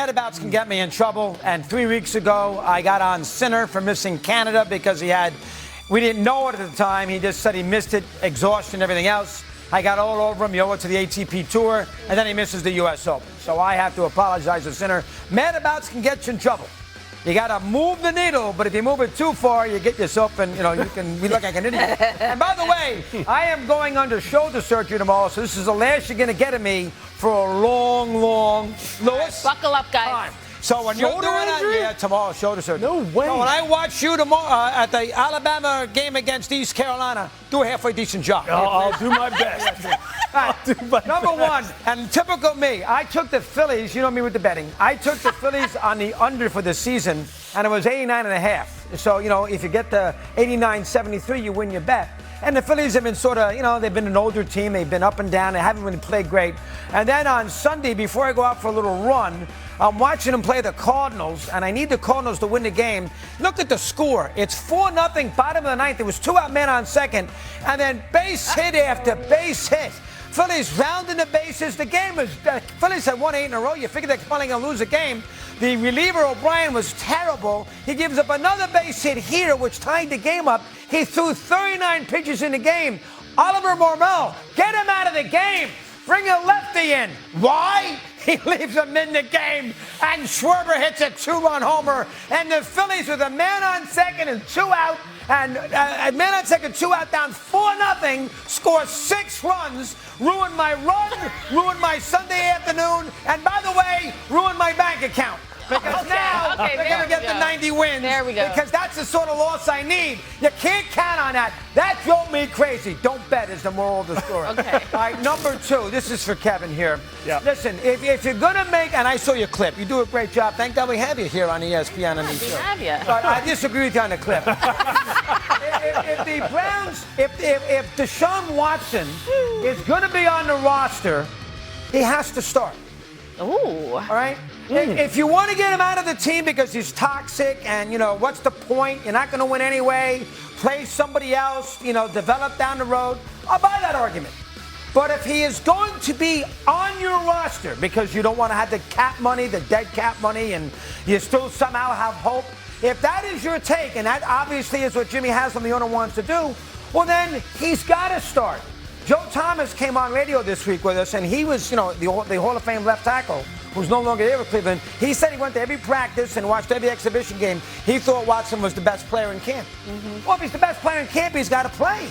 Madabouts can get me in trouble, and 3 weeks ago I got on Sinner for missing Canada because we didn't know it at the time. He just said he missed it, exhaustion, everything else. I got all over him. He owed it to the ATP Tour, and then he misses the U.S. Open. So I have to apologize to Sinner. Madabouts can get you in trouble. You got to move the needle, but if you move it too far, you get yourself and, you can look like an idiot. And by the way, I am going under shoulder surgery tomorrow, so this is the last you're going to get of me for a long, Lewis, buckle up, guys. time. So when you're doing that, tomorrow, shoulder surgery. No way. So when I watch you tomorrow at the Alabama game against East Carolina, do a halfway decent job. I'll do my best. Number one, and typical me, I took the Phillies, you know me with the betting, I took the Phillies on the under for the season, and it was 89.5. So, if you get the 89.73, you win your bet. And the Phillies have been sort of, they've been an older team. They've been up and down. They haven't really played great. And then on Sunday, before I go out for a little run, I'm watching them play the Cardinals, and I need the Cardinals to win the game. Look at the score. It's 4-0, bottom of the ninth. There was 2 out men on second, and then base hit after base hit. Phillies rounding the bases. The game was, Phillies had won 8 in a row. You figure they're probably going to lose a game. The reliever, O'Brien, was terrible. He gives up another base hit here, which tied the game up. He threw 39 pitches in the game. Oliver Marmol, get him out of the game. Bring a lefty in. Why? He leaves him in the game, and Schwarber hits a 2-run homer, and the Phillies with a man on second and 2 out, and a man on second, 2 out, down 4-0, score 6 runs, ruined my run, ruined my Sunday afternoon, and by the way, ruined my bank account. Because now they're going to get the 90 wins. There we go. Because that's the sort of loss I need. You can't count on that. That drove me crazy. Don't bet is the moral of the story. Okay. All right, number 2. This is for Kevin here. Yeah. Listen, if you're going to make, and I saw your clip. You do a great job. Thank God we have you here on ESPN. Yeah, we have you. But I disagree with you on the clip. if the Browns, if Deshaun Watson is going to be on the roster, he has to start. Ooh. All right? If you want to get him out of the team because he's toxic and, what's the point? You're not going to win anyway. Play somebody else, develop down the road. I'll buy that argument. But if he is going to be on your roster because you don't want to have the cap money, the dead cap money, and you still somehow have hope, if that is your take, and that obviously is what Jimmy Haslam, the owner, wants to do, well, then he's got to start. Joe Thomas came on radio this week with us, and he was, the Hall of Fame left tackle, who's no longer there with Cleveland. He said he went to every practice and watched every exhibition game. He thought Watson was the best player in camp. Well, if he's the best player in camp, he's got to play.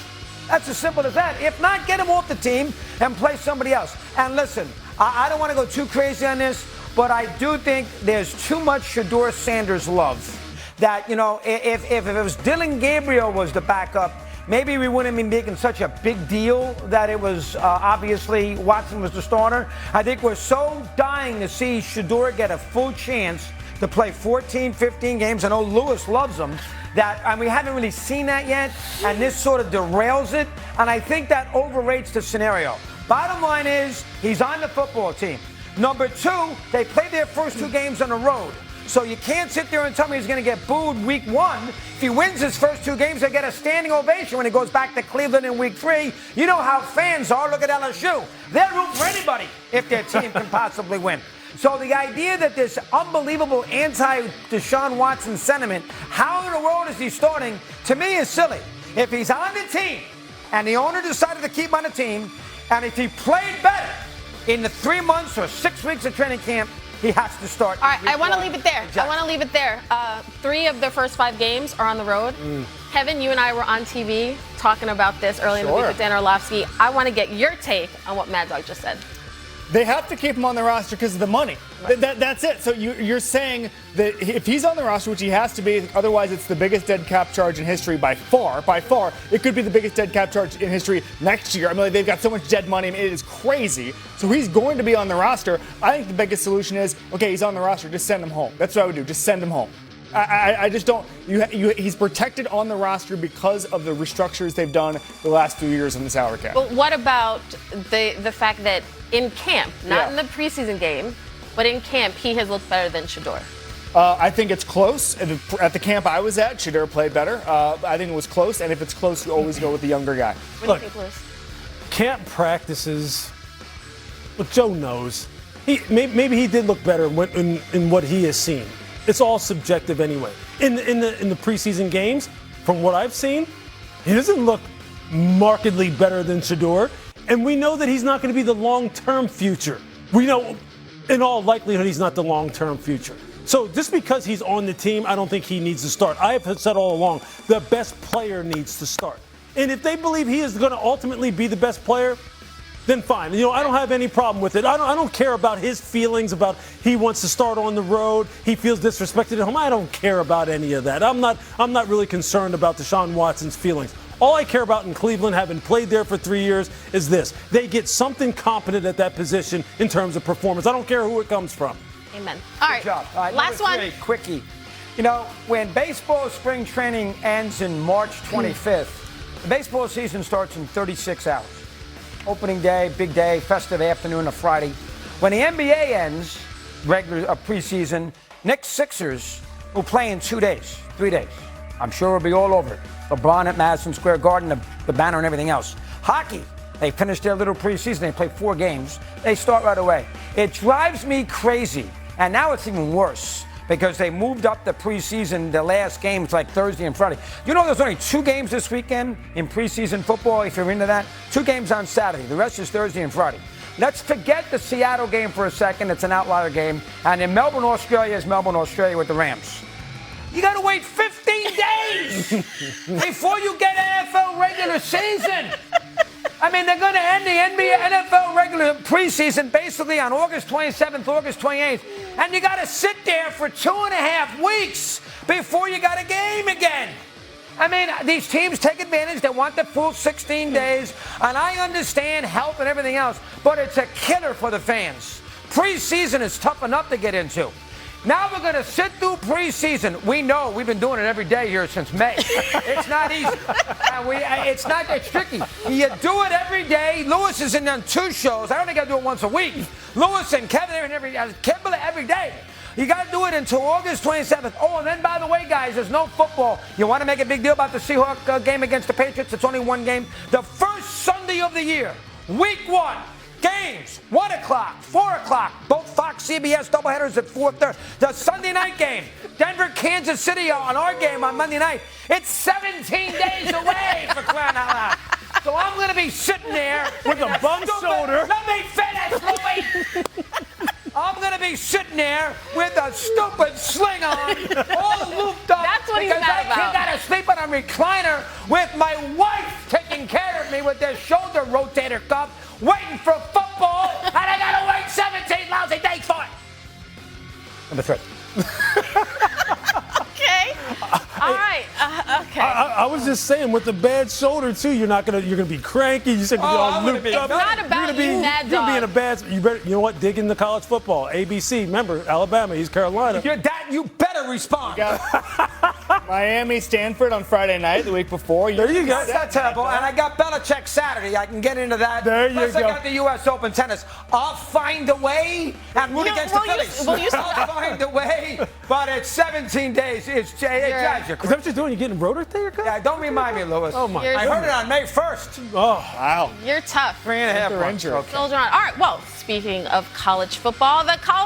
That's as simple as that. If not, get him off the team and play somebody else. And listen, I don't want to go too crazy on this, but I do think there's too much Shedeur Sanders love. That, if it was Dylan Gabriel was the backup, maybe we wouldn't be making such a big deal that it was obviously Watson was the starter. I think we're so dying to see Shedeur get a full chance to play 14, 15 games. I know Lewis loves them. And we haven't really seen that yet. And this sort of derails it. And I think that overrates the scenario. Bottom line is, he's on the football team. Number 2, they played their first 2 games on the road. So you can't sit there and tell me he's going to get booed week 1. If he wins his first 2 games, they get a standing ovation when he goes back to Cleveland in week 3. You know how fans are. Look at LSU. They'll root for anybody if their team can possibly win. So the idea that this unbelievable anti-Deshaun Watson sentiment, how in the world is he starting, to me is silly. If he's on the team and the owner decided to keep him on the team, and if he played better in the 3 months or 6 weeks of training camp, he has to start. All right, I want to leave it there. 3 of the first 5 games are on the road. Kevin, you and I were on TV talking about this early in the week with Dan Orlovsky. I want to get your take on what Mad Dog just said. They have to keep him on the roster because of the money. Right. That's it. So you're saying that if he's on the roster, which he has to be, otherwise it's the biggest dead cap charge in history by far. By far, it could be the biggest dead cap charge in history next year. I mean, they've got so much dead money. I mean, it is crazy. So he's going to be on the roster. I think the biggest solution is, okay, he's on the roster, just send him home. That's what I would do. Just send him home. I just don't. He's protected on the roster because of the restructures they've done the last few years in the salary cap. But what about the fact that in camp, not in the preseason game, but in camp, he has looked better than Shedeur? I think it's close. At the camp I was at, Shedeur played better. I think it was close, and if it's close, you always go with the younger guy. What do you think, Lewis? Camp practices, look, Joe knows. maybe he did look better in what he has seen. It's all subjective anyway. In the preseason games, from what I've seen, he doesn't look markedly better than Shedeur. And we know that he's not going to be the long-term future. We know, in all likelihood, he's not the long-term future. So just because he's on the team, I don't think he needs to start. I have said all along, the best player needs to start. And if they believe he is going to ultimately be the best player, then fine. I don't have any problem with it. I don't care about his feelings about he wants to start on the road. He feels disrespected at home. I don't care about any of that. I'm not really concerned about Deshaun Watson's feelings. All I care about in Cleveland, having played there for 3 years, is this. They get something competent at that position in terms of performance. I don't care who it comes from. Amen. All right. Good job. All right, last one. Quickie. When baseball spring training ends in March 25th, the baseball season starts in 36 hours. Opening day, big day, festive afternoon of Friday. When the NBA ends, regular preseason, Knicks Sixers will play in 2 days, 3 days. I'm sure it'll be all over it. LeBron at Madison Square Garden, the banner and everything else. Hockey, they finished their little preseason. They play 4 games. They start right away. It drives me crazy. And now it's even worse because they moved up the preseason, the last games like Thursday and Friday. There's only 2 games this weekend in preseason football, if you're into that. 2 games on Saturday. The rest is Thursday and Friday. Let's forget the Seattle game for a second. It's an outlier game. And in Melbourne, Australia is Melbourne, Australia with the Rams. You got to wait 15 days before you get NFL regular season. They're going to end the NBA NFL regular preseason basically on August 27th, August 28th. And you got to sit there for 2.5 weeks before you got a game again. These teams take advantage. They want the full 16 days. And I understand health and everything else, but it's a killer for the fans. Preseason is tough enough to get into. Now we're going to sit through preseason. We know we've been doing it every day here since May. It's not easy. It's tricky. You do it every day. Lewis is in on 2 shows. I only got to do it once a week. Lewis and Kevin are in every day. You got to do it until August 27th. Oh, and then, by the way, guys, there's no football. You want to make a big deal about the Seahawks game against the Patriots? It's only 1 game. The first Sunday of the year, week 1. Games, 1 o'clock, 4 o'clock, both Fox, CBS doubleheaders at 4:30. The Sunday night game, Denver, Kansas City on our game on Monday night. It's 17 days away, for crying out loud. So I'm going to be sitting there with a bum shoulder. Let me finish, Louie. I'm going to be sitting there with a stupid sling on, all looped up. That's what he's mad about. I got to sleep on a recliner with my wife taking care of me with their shoulder rotator cuff, waiting for football, and I got to wait 17 lousy days for it. Number 3. Okay. All right. Okay. I was just saying, with the bad shoulder too, you're gonna be cranky. You said you're all looped up. It's not about you, Mad Dog. You're gonna be in a bad. You know what? Dig into college football. ABC. Remember, Alabama, East Carolina. You better respond. Miami, Stanford on Friday night, the week before. There you go. That's not terrible. And I got Belichick Saturday. I can get into that. There you Plus, go. I got the U.S. Open tennis. I'll find a way and root against the Phillies. I'll find a way. But it's 17 days. It drives you Is crazy. that what you're doing? You're getting rotator cuff? Yeah, don't remind me, Lewis. Oh, my I heard it on May 1st. Oh, Wow. You're tough. 3.5 months. Okay. Soldier on. All right. Well, speaking of college football, the college